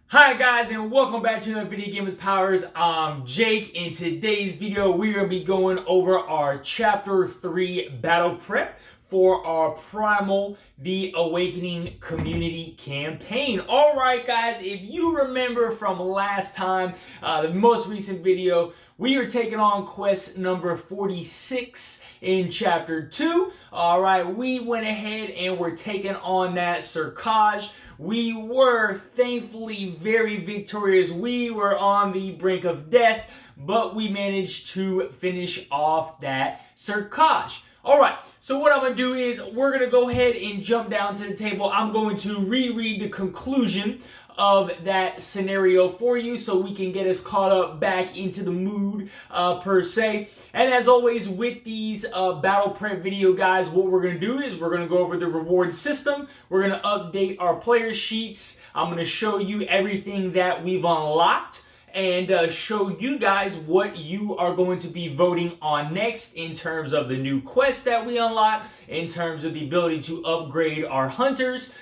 Hi guys, and welcome back to another video game with powers. I'm Jake. In today's video we're going to be going over our chapter 3 battle prep for our Primal the Awakening community campaign. Alright guys, if you remember from last time, the most recent video, we are taking on quest number 46 in chapter 2. Alright, we went ahead and we're taking on that Sirkaaj. We were thankfully very victorious. We were on the brink of death, but we managed to finish off that Sirkaaj. Alright, so what I'm going to do is we're going to go ahead and jump down to the table. I'm going to reread the conclusion of that scenario for you so we can get us caught up back into the mood per se. And as always with these battle prep video guys, what we're going to do is we're going to go over the reward system. We're going to update our player sheets. I'm going to show you everything that we've unlocked and show you guys what you are going to be voting on next in terms of the new quests that we unlock, in terms of the ability to upgrade our hunters,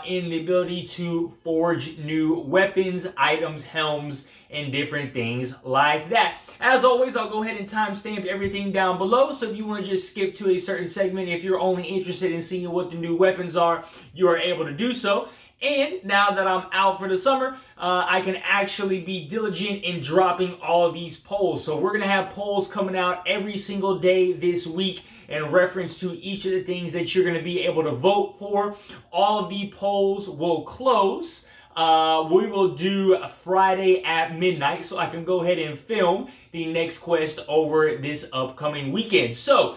in the ability to forge new weapons, items, helms, and different things like that. As always, I'll go ahead and timestamp everything down below, so if you want to just skip to a certain segment, if you're only interested in seeing what the new weapons are, you are able to do so. And now that I'm out for the summer, I can actually be diligent in dropping all of these polls. So we're going to have polls coming out every single day this week in reference to each of the things that you're going to be able to vote for. All of the polls will close. We will do a Friday at midnight, so I can go ahead and film the next quest over this upcoming weekend. So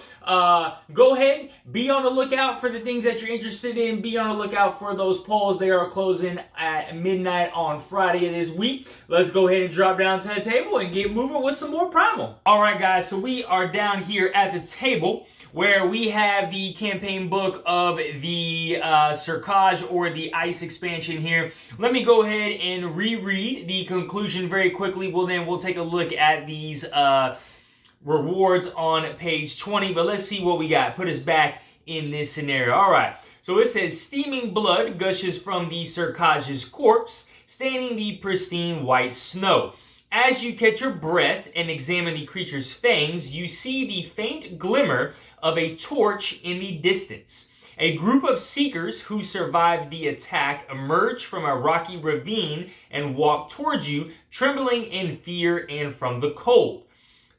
go ahead, be on the lookout for the things that you're interested in. Be on the lookout for those polls. They are closing at midnight on Friday of this week. Let's go ahead and drop down to the table and get moving with some more Primal. All right, guys, so we are down here at the table where we have the campaign book of the Sirkaaj, or the Ice expansion here. Let me go ahead and reread the conclusion very quickly. We'll take a look at these rewards on page 20, but let's see what we got. Put us back in this scenario. All right, so it says, steaming blood gushes from the Sirkaaj's corpse, staining the pristine white snow. As you catch your breath and examine the creature's fangs, you see the faint glimmer of a torch in the distance. A group of seekers who survived the attack emerge from a rocky ravine and walk towards you, trembling in fear and from the cold.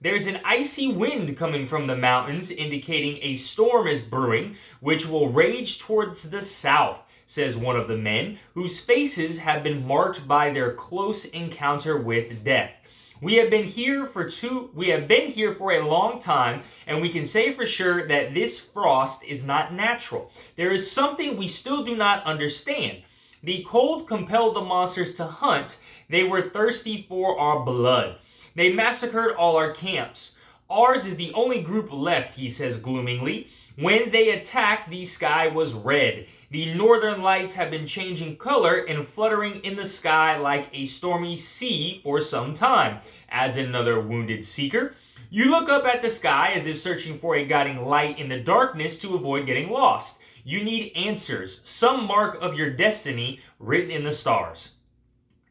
There's an icy wind coming from the mountains, indicating a storm is brewing, which will rage towards the south, says one of the men, whose faces have been marked by their close encounter with death. We have been here for a long time, and we can say for sure that this frost is not natural. There is something we still do not understand. The cold compelled the monsters to hunt. They were thirsty for our blood. They massacred all our camps. Ours is the only group left, he says gloomingly. When they attacked, the sky was red. The northern lights have been changing color and fluttering in the sky like a stormy sea for some time, adds another wounded seeker. You look up at the sky as if searching for a guiding light in the darkness to avoid getting lost. You need answers, some mark of your destiny written in the stars.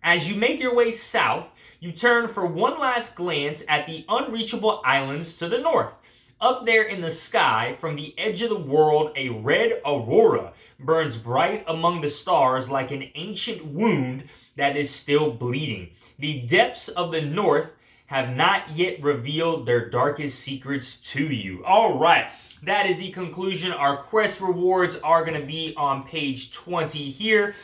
As you make your way south, you turn for one last glance at the unreachable islands to the north. Up there in the sky, from the edge of the world, a red aurora burns bright among the stars like an ancient wound that is still bleeding. The depths of the north have not yet revealed their darkest secrets to you. All right, that is the conclusion. Our quest rewards are going to be on page 20 here.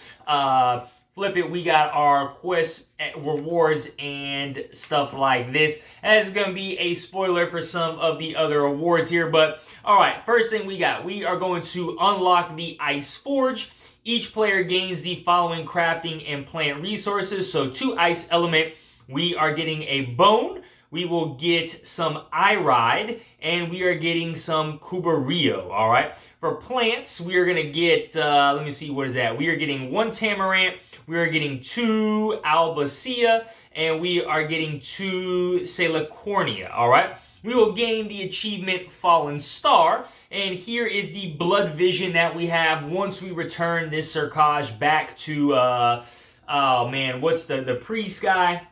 Flip it, we got our quest rewards and stuff like this. And it's going to be a spoiler for some of the other awards here. But, alright, first thing we got. We are going to unlock the Ice Forge. Each player gains the following crafting and plant resources. So, 2 ice element. We are getting a bone. We will get some iRide. And we are getting some Cubarillo. Alright. For plants, we are going to get, let me see, what is that? We are getting 1 Tamarant. We are getting 2 Albacea, and we are getting 2 Salicornia, all right? We will gain the achievement Fallen Star, and here is the blood vision that we have once we return this Sirkaaj back to Oh man, what's the priest guy?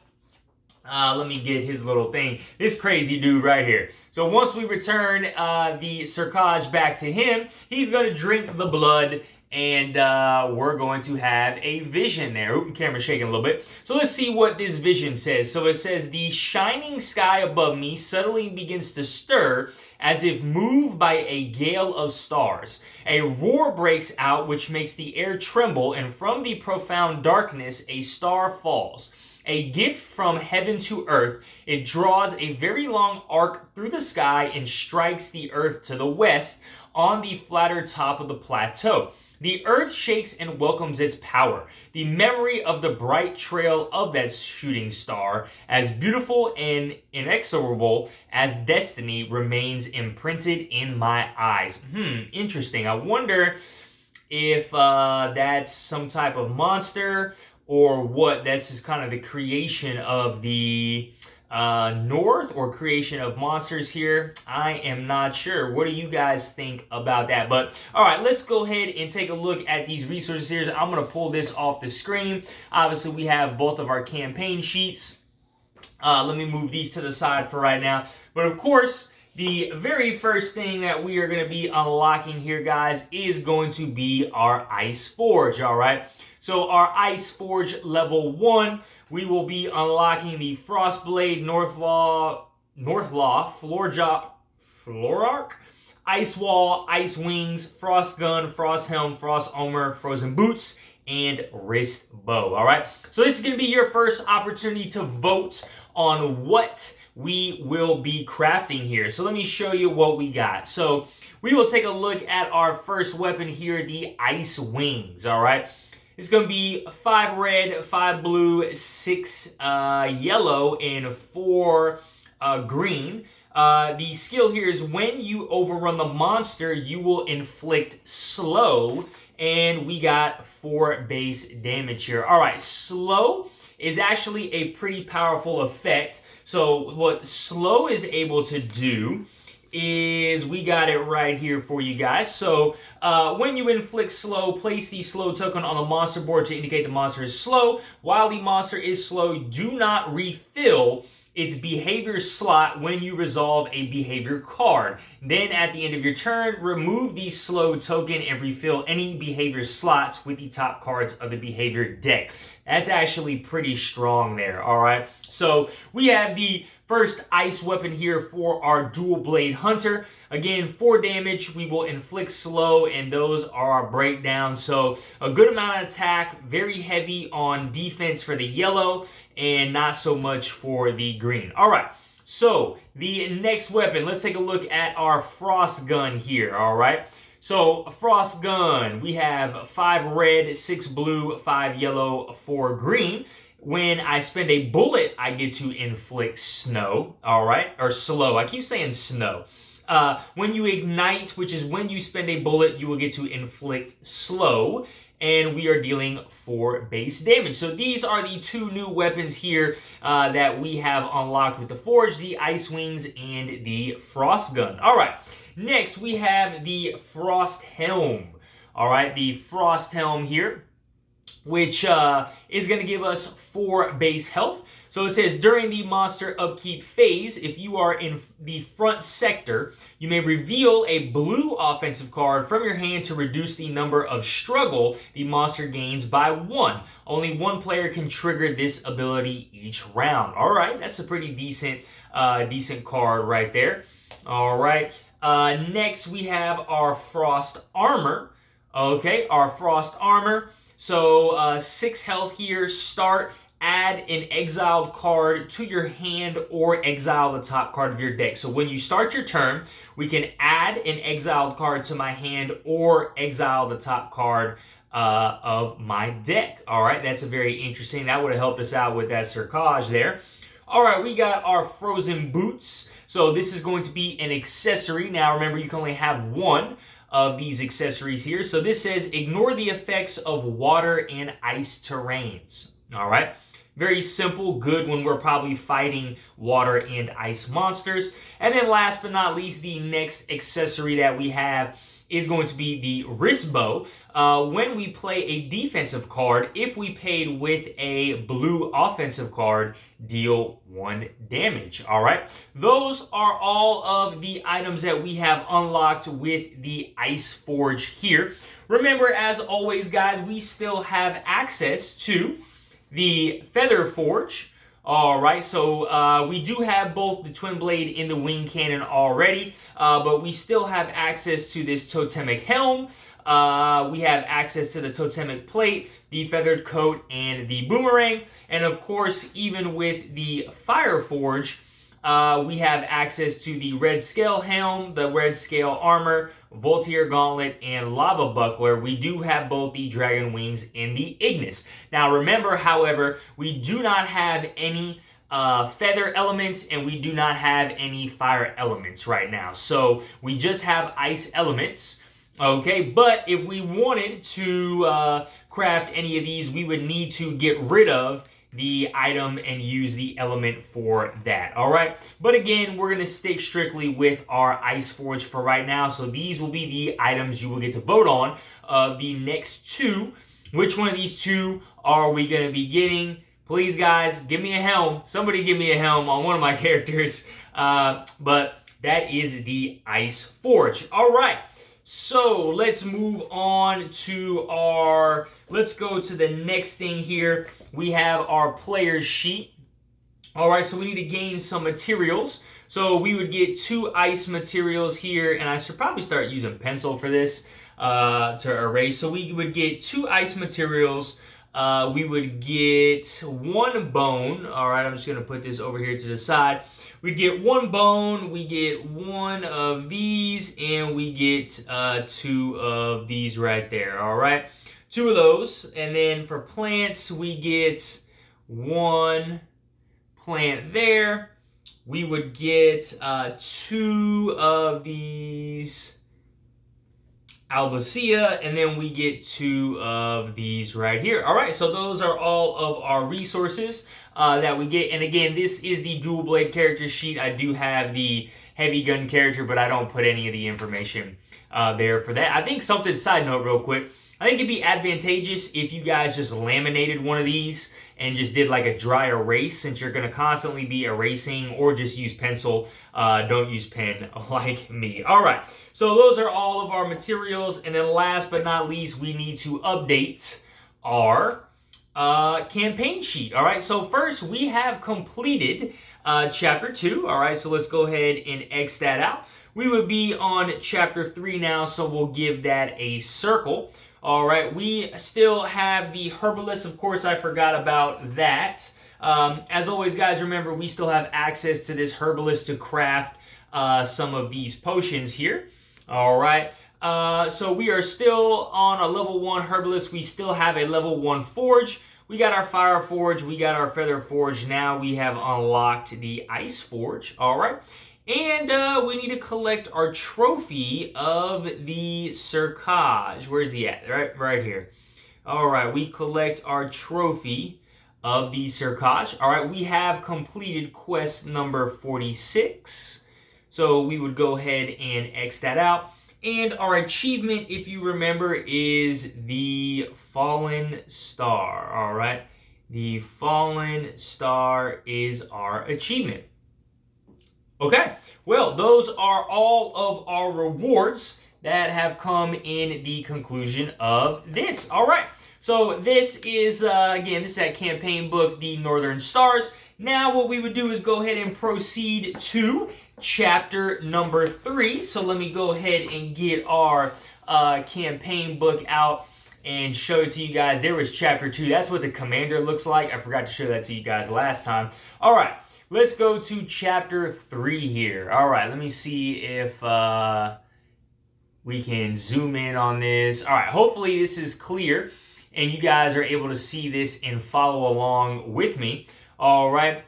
Let me get his little thing. This crazy dude right here. So once we return the Sirkaaj back to him, he's going to drink the blood, and we're going to have a vision there. Oop, the camera's shaking a little bit. So let's see what this vision says. So it says, the shining sky above me suddenly begins to stir as if moved by a gale of stars. A roar breaks out which makes the air tremble, and from the profound darkness a star falls. A gift from heaven to earth, it draws a very long arc through the sky and strikes the earth to the west on the flatter top of the plateau. The earth shakes and welcomes its power. The memory of the bright trail of that shooting star, as beautiful and inexorable as destiny, remains imprinted in my eyes. Interesting. I wonder if that's some type of monster, or what. That's just kind of the creation of the north, or creation of monsters here. I am not sure. What do you guys think about that? But all right, let's go ahead and take a look at these resources here. I'm going to pull this off the screen. Obviously, we have both of our campaign sheets. Let me move these to the side for right now. But of course, the very first thing that we are going to be unlocking here, guys, is going to be our Ice Forge, all right? So our Ice Forge level 1, we will be unlocking the Frostblade, Northlaw, Florark, Ice Wall, Ice Wings, Frost Gun, Frost Helm, Frost Armor, Frozen Boots, and Wrist Bow, all right? So this is going to be your first opportunity to vote on what we will be crafting here. So let me show you what we got. So we will take a look at our first weapon here, the Ice Wings, all right? It's going to be 5 red, 5 blue, 6 yellow, and 4 green. The skill here is when you overrun the monster, you will inflict slow, and we got 4 base damage here. All right, slow is actually a pretty powerful effect. So what slow is able to do is, we got it right here for you guys. So when you inflict slow, place the slow token on the monster board to indicate the monster is slow. While the monster is slow, do not refill its behavior slot when you resolve a behavior card. Then at the end of your turn, remove the slow token and refill any behavior slots with the top cards of the behavior deck. That's actually pretty strong there, all right? So we have the first ice weapon here for our Dual Blade Hunter. Again, 4 damage, we will inflict slow, and those are our breakdowns. So a good amount of attack, very heavy on defense for the yellow, and not so much for the green. All right, so the next weapon, let's take a look at our Frost Gun here, all right? So Frost Gun, we have 5 red, 6 blue, 5 yellow, 4 green. When I spend a bullet, I get to inflict snow, all right? Or slow. I keep saying snow. When you ignite, which is when you spend a bullet, you will get to inflict slow, and we are dealing 4 base damage. So these are the 2 new weapons here that we have unlocked with the Forge, the Ice Wings and the Frost Gun. All right, next we have the Frost Helm. All right, the Frost Helm here, which is going to give us 4 base health. So it says, during the monster upkeep phase, if you are in the front sector, you may reveal a blue offensive card from your hand to reduce the number of struggle the monster gains by 1. Only 1 player can trigger this ability each round. All right, that's a pretty decent card right there. All right, next we have our Frost Armor. Okay, our Frost Armor. So 6 health here, start, add an exiled card to your hand or exile the top card of your deck. So when you start your turn, we can add an exiled card to my hand or exile the top card of my deck. All right, that's a very interesting, that would have helped us out with that Sirkaaj there. All right, we got our Frozen Boots. So this is going to be an accessory. Now remember, you can only have 1 of these accessories here. So this says, ignore the effects of water and ice terrains. All right, very simple, good when we're probably fighting water and ice monsters. And then last but not least, the next accessory that we have is going to be the wrist bow. When we play a defensive card, if we paid with a blue offensive card, deal 1 damage. All right, those are all of the items that we have unlocked with the Ice Forge here. Remember, as always, guys, we still have access to the Feather Forge. All right, so we do have both the twin blade and the wing cannon already, but we still have access to this totemic helm. We have access to the totemic plate, the feathered coat, and the boomerang. And of course, even with the Fire Forge, we have access to the red scale helm, the red scale armor, Voltaire gauntlet, and lava buckler. We do have both the dragon wings and the Ignis. Now remember, however, we do not have any feather elements, and we do not have any fire elements right now. So we just have ice elements. Okay, but if we wanted to craft any of these, we would need to get rid of the item and use the element for that. All right, but again, we're going to stick strictly with our Ice Forge for right now. So these will be the items you will get to vote on of the next 2. Which one of these 2 are we going to be getting? Please, guys, give me a helm. Somebody give me a helm on one of my characters. But that is the Ice Forge. All right. So let's move on to let's go to the next thing here. We have our player's sheet. All right, so we need to gain some materials. So we would get 2 ice materials here, and I should probably start using pencil for this to erase. So we would get 2 ice materials. We would get 1 bone. All right, I'm just going to put this over here to the side. We get 1 bone, we get 1 of these, and we get 2 of these right there. All right, 2 of those. And then for plants, we get 1 plant there. We would get 2 of these albacea, and then we get 2 of these right here. All right, so those are all of our resources that we get. And again, this is the dual blade character sheet. I do have the heavy gun character, but I don't put any of the information there for that. I think something, side note real quick, I think it'd be advantageous if you guys just laminated one of these and just did like a dry erase, since you're going to constantly be erasing, or just use pencil. Don't use pen like me. All right, so those are all of our materials. And then last but not least, we need to update our campaign sheet. All right, so first we have completed chapter 2. All right, so let's go ahead and X that out. We would be on chapter 3 now, so we'll give that a circle. All right, we still have the herbalist. Of course, I forgot about that. As always, guys, remember, we still have access to this herbalist to craft some of these potions here. All right, so we are still on a level 1 herbalist. We still have a level 1 forge. We got our fire forge. We got our feather forge. Now we have unlocked the ice forge. All right. And we need to collect our trophy of the Sirkaaj. Where is he at? Right here. All right, we collect our trophy of the Sirkaaj. All right, we have completed quest number 46. So we would go ahead and X that out. And our achievement, if you remember, is the Fallen Star. All right, the Fallen Star is our achievement. Okay, well, those are all of our rewards that have come in the conclusion of this. All right, so this is, again, this is that campaign book, The Northern Stars. Now what we would do is go ahead and proceed to chapter number 3. So let me go ahead and get our campaign book out and show it to you guys. There was chapter 2. That's what the commander looks like. I forgot to show that to you guys last time. All right. Let's go to chapter 3 here. All right, let me see if we can zoom in on this. All right, hopefully this is clear and you guys are able to see this and follow along with me. All right.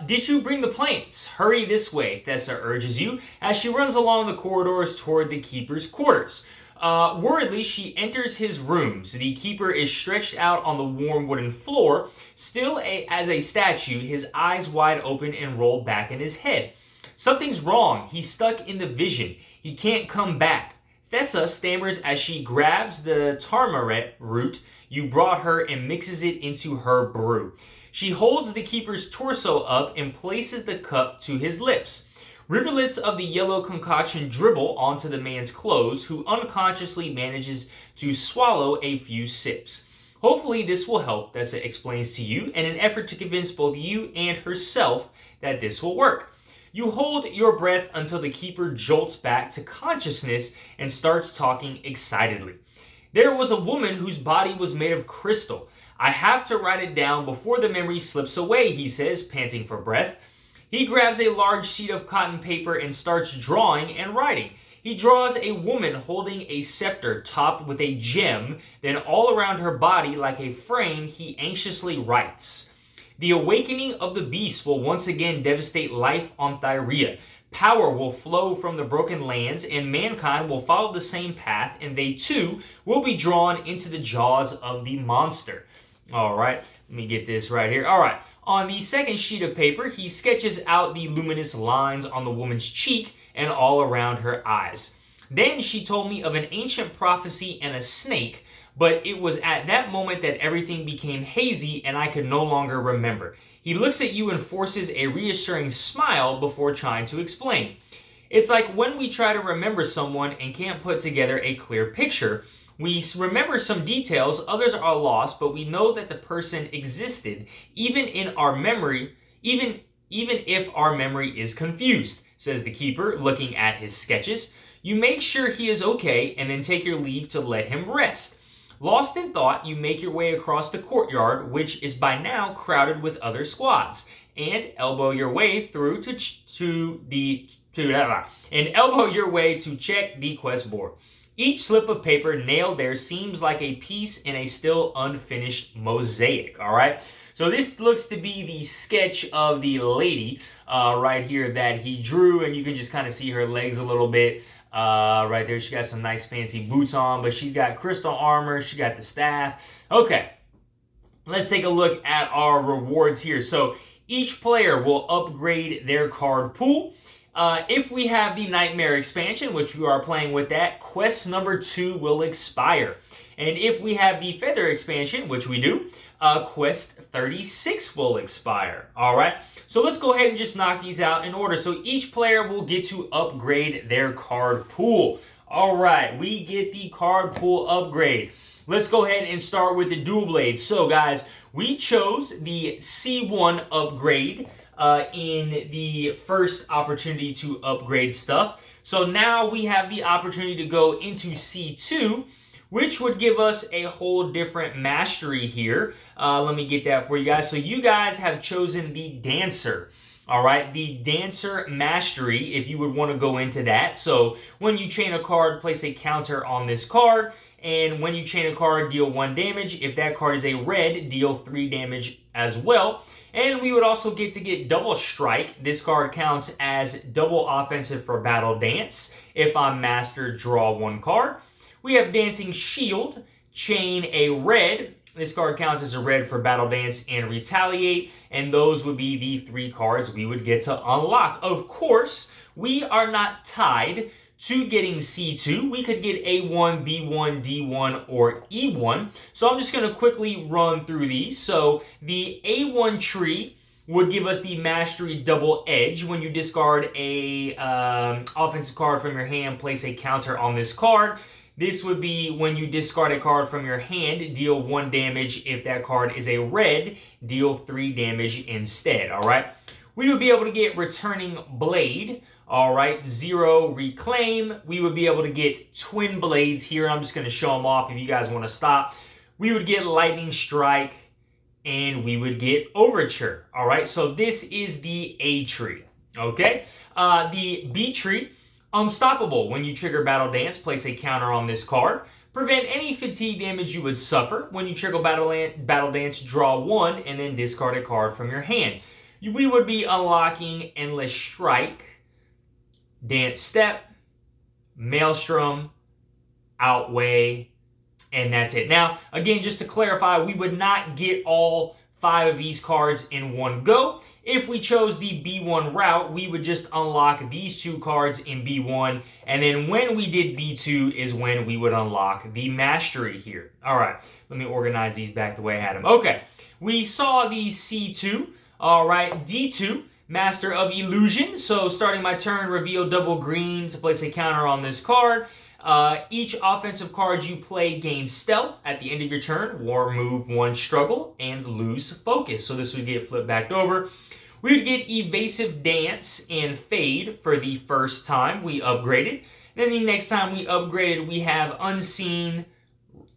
Did you bring the planes? Hurry this way, Thessa urges you as she runs along the corridors toward the keeper's quarters. Worriedly, she enters his rooms. The keeper is stretched out on the warm wooden floor, still as a statue, his eyes wide open and rolled back in his head. Something's wrong. He's stuck in the vision. He can't come back. Thessa stammers as she grabs the tarmaret root you brought her and mixes it into her brew. She holds the keeper's torso up and places the cup to his lips. Rivulets of the yellow concoction dribble onto the man's clothes, who unconsciously manages to swallow a few sips. Hopefully this will help, Thessa explains to you, in an effort to convince both you and herself that this will work. You hold your breath until the keeper jolts back to consciousness and starts talking excitedly. There was a woman whose body was made of crystal. I have to write it down before the memory slips away, he says, panting for breath. He grabs a large sheet of cotton paper and starts drawing and writing. He draws a woman holding a scepter topped with a gem, then all around her body like a frame he anxiously writes. The awakening of the beast will once again devastate life on Thyrea. Power will flow from the broken lands, and mankind will follow the same path, and they too will be drawn into the jaws of the monster. All right, let me get this right here. All right, on the second sheet of paper, he sketches out the luminous lines on the woman's cheek and all around her eyes. Then she told me of an ancient prophecy and a snake, but it was at that moment that everything became hazy and I could no longer remember. He looks at you and forces a reassuring smile before trying to explain. It's like when we try to remember someone and can't put together a clear picture. We remember some details, others are lost, but we know that the person existed even if our memory is confused, says the keeper, looking at his sketches. You make sure he is okay and then take your leave to let him rest. Lost in thought, you make your way across the courtyard, which is by now crowded with other squads, and elbow your way through to check the quest board. Each slip of paper nailed there seems like a piece in a still unfinished mosaic. All right, so this looks to be the sketch of the lady right here that he drew, and you can just kind of see her legs a little bit. Right there, she got some nice fancy boots on, but she's got crystal armor, she got the staff. Okay, let's take a look at our rewards here. So each player will upgrade their card pool. If we have the Nightmare expansion, which we are playing with that, quest number 2 will expire. And if we have the Feather expansion, which we do, quest 36 will expire. All right, so let's go ahead and just knock these out in order. So each player will get to upgrade their card pool. All right, we get the card pool upgrade. Let's go ahead and start with the dual blades. So guys, we chose the C1 upgrade in the first opportunity to upgrade stuff. So now we have the opportunity to go into C2, which would give us a whole different mastery here. Let me get that for you guys. So you guys have chosen the Dancer. All right, the Dancer mastery, if you would want to go into that. So when you chain a card, place a counter on this card. And when you chain a card, deal 1 damage. If that card is a red, deal 3 damage as well. And we would also get to get Double Strike. This card counts as double offensive for Battle Dance. If I'm Master, draw 1 card. We have Dancing Shield, chain a red. This card counts as a red for Battle Dance and Retaliate. And those would be the 3 cards we would get to unlock. Of course, we are not tied to getting C2. We could get A1, B1, D1, or E1. So I'm just going to quickly run through these. So the A1 tree would give us the Mastery Double Edge. When you discard a offensive card from your hand, place a counter on this card. This would be when you discard a card from your hand, deal 1 damage. If that card is a red, deal 3 damage instead, all right? We would be able to get Returning Blade, all right, 0 Reclaim. We would be able to get Twin Blades here. I'm just going to show them off if you guys want to stop. We would get Lightning Strike, and we would get Overture, all right? So this is the A tree, okay? The B tree, Unstoppable. When you trigger Battle Dance, place a counter on this card. Prevent any fatigue damage you would suffer. When you trigger Battle Dance, draw 1 and then discard a card from your hand. We would be unlocking Endless Strike, Dance Step, Maelstrom, Outweigh, and that's it. Now, again, just to clarify, we would not get all 5 of these cards in one go. If we chose the B1 route, we would just unlock these 2 cards in B1, and then when we did B2 is when we would unlock the mastery here. All right, let me organize these back the way I had them. Okay, we saw the C2, all right, D2, Master of Illusion. So starting my turn, reveal double green to place a counter on this card. Each offensive card you play gains stealth at the end of your turn, or move 1 struggle, and lose focus. So this would get flipped back over. We would get evasive dance and fade for the first time we upgraded. Then the next time we upgraded, we have unseen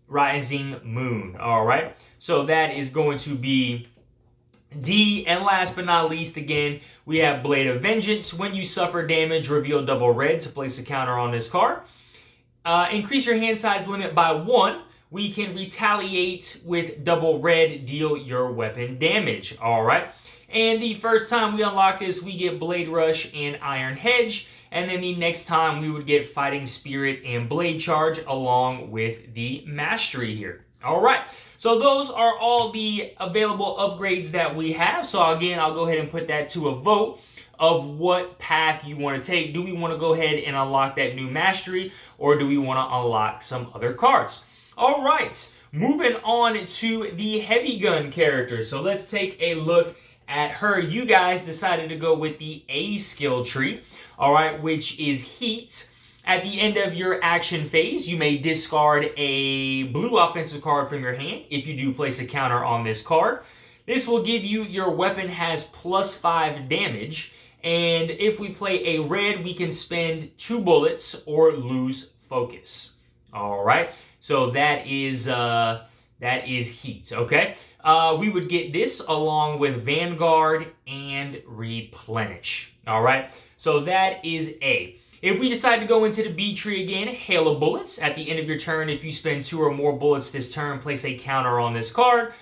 rising moon. All right, so that is going to be D. And last but not least, again, we have Blade of Vengeance. When you suffer damage, reveal double red to place a counter on this card. Increase your hand size limit by 1. We can retaliate with double red, deal your weapon damage. All right. And the first time we unlock this, we get Blade Rush and Iron Hedge. And then the next time we would get Fighting Spirit and Blade Charge along with the Mastery here. All right. So those are all the available upgrades that we have. So again, I'll go ahead and put that to a vote of what path you want to take. Do we want to go ahead and unlock that new mastery, or do we want to unlock some other cards? All right, moving on to the heavy gun character. So let's take a look at her. You guys decided to go with the A skill tree, all right, which is Heat. At the end of your action phase, you may discard a blue offensive card from your hand. If you do, place a counter on this card. This will give you your weapon has +5 damage. And if we play a red, we can spend 2 bullets or lose focus. All right, so that is Heat. Okay, we would get this along with Vanguard and Replenish. All right, so that is A. If we decide to go into the B tree again, Hail of Bullets. At the end of your turn, if you spend 2 or more bullets this turn, place a counter on this card.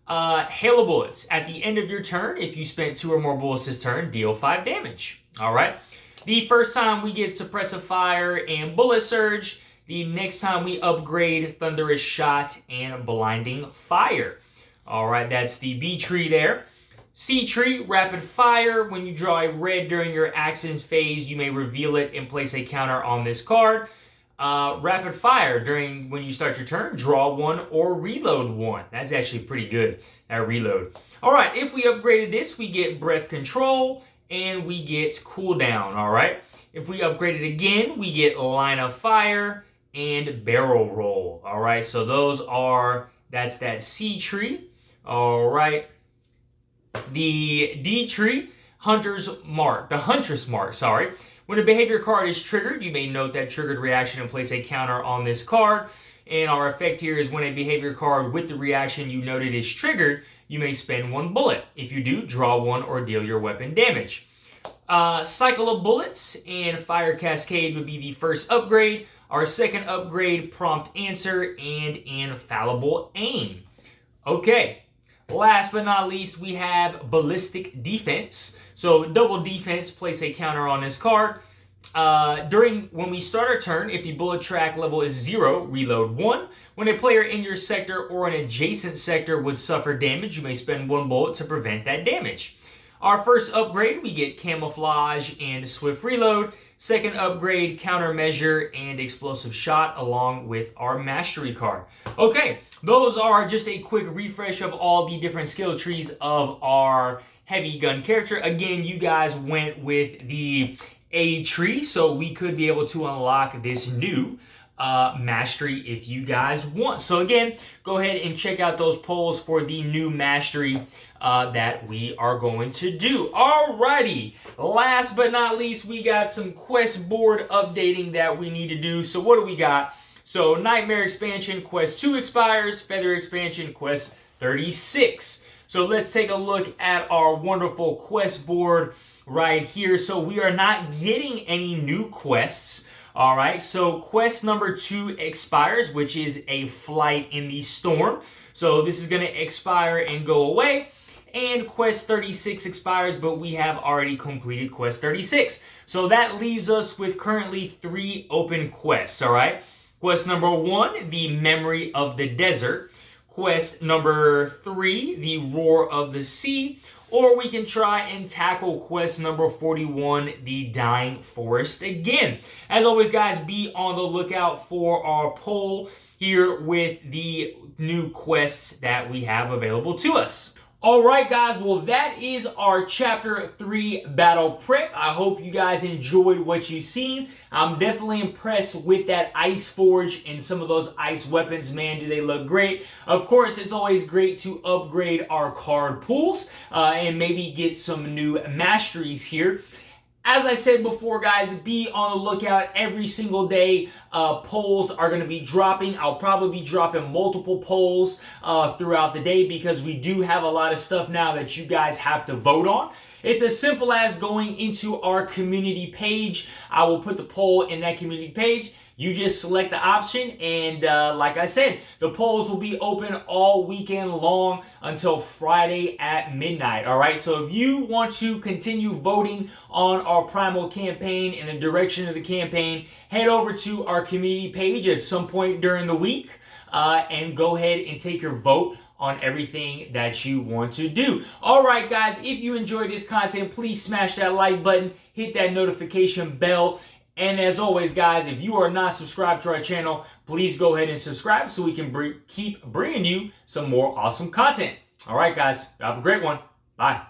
Hail of Bullets. At the end of your turn, if you spent 2 or more bullets this turn, deal 5 damage. All right. The first time we get Suppressive Fire and Bullet Surge. The next time we upgrade Thunderous Shot and Blinding Fire. All right, that's the B tree there. C tree, Rapid Fire. When you draw a red during your action phase, you may reveal it and place a counter on this card. Rapid Fire, when you start your turn, draw 1 or reload 1. That's actually pretty good, that reload. All right, if we upgraded this, we get Breath Control and we get Cooldown, all right? If we upgrade it again, we get Line of Fire and Barrel Roll, all right? So that's that C tree, all right? The D tree, Huntress Mark, sorry. When a behavior card is triggered, you may note that triggered reaction and place a counter on this card. And our effect here is when a behavior card with the reaction you noted is triggered, you may spend 1 bullet. If you do, draw 1 or deal your weapon damage. Cycle of Bullets and Fire Cascade would be the first upgrade. Our second upgrade, Prompt Answer and Infallible Aim. Okay, last but not least, we have Ballistic Defense. So double defense, place a counter on this card. When we start our turn, if the bullet track level is 0, reload 1. When a player in your sector or an adjacent sector would suffer damage, you may spend 1 bullet to prevent that damage. Our first upgrade, we get Camouflage and Swift Reload. Second upgrade, Countermeasure and Explosive Shot along with our Mastery card. Okay, those are just a quick refresh of all the different skill trees of our heavy gun character. Again, you guys went with the A tree, so we could be able to unlock this new mastery if you guys want. So again, go ahead and check out those polls for the new mastery that we are going to do. Alrighty, last but not least, we got some quest board updating that we need to do. So what do we got? So Nightmare expansion, quest 2 expires, Feather expansion, quest 36. So let's take a look at our wonderful quest board right here. So we are not getting any new quests. All right, so quest number 2 expires, which is a Flight in the Storm. So this is going to expire and go away. And quest 36 expires, but we have already completed quest 36. So that leaves us with currently 3 open quests, all right? Quest number 1, the Memory of the Desert. quest number 3, the Roar of the Sea, or we can try and tackle quest number 41, the Dying Forest again. As always, guys, be on the lookout for our poll here with the new quests that we have available to us. All right, guys, well, that is our Chapter 3 battle prep. I hope you guys enjoyed what you've seen. I'm definitely impressed with that Ice Forge and some of those ice weapons. Man, do they look great. Of course, it's always great to upgrade our card pools and maybe get some new masteries here. As I said before, guys, be on the lookout every single day. Polls are going to be dropping. I'll probably be dropping multiple polls throughout the day because we do have a lot of stuff now that you guys have to vote on. It's as simple as going into our community page. I will put the poll in that community page. You just select the option, and like I said, the polls will be open all weekend long until Friday at midnight. All right, so if you want to continue voting on our Primal campaign and the direction of the campaign, head over to our community page at some point during the week and go ahead and take your vote on everything that you want to do. All right, guys, if you enjoyed this content, please smash that like button, hit that notification bell. And as always, guys, if you are not subscribed to our channel, please go ahead and subscribe so we can keep bringing you some more awesome content. All right, guys, have a great one. Bye.